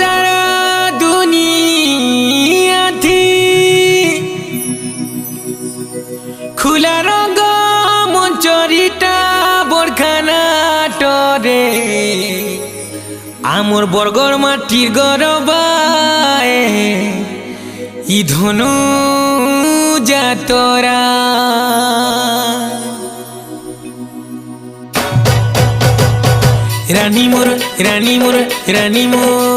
সারা দুনিয়াথি খোলা রঙ মঞ্চরিটা বরখানা টরে আমর বরগর মাটির গরবায় ই ধনু যাতরা রানী মোর রানী মোর রানী মোর